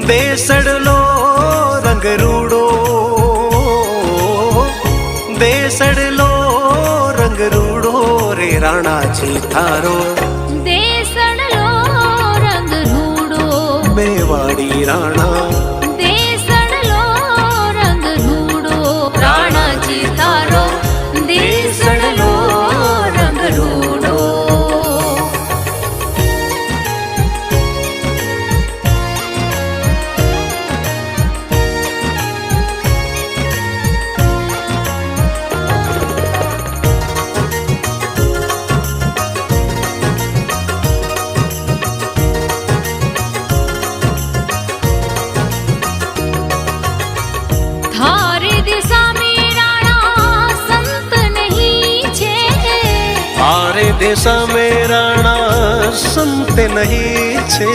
બેસડલો રંગ રૂડો, બેસડલો રંગ રૂડો રે રાણાજી થારો, દેસડલો રંગ રૂડો, મેવાડી રાણા દેસડલો રંગ રૂડો, રાણાજી તારો દેસડલો રંગ રૂડો. थारे दिशा में राणा संत नहीं छे, थारे देशा में राणा संत नहीं छे,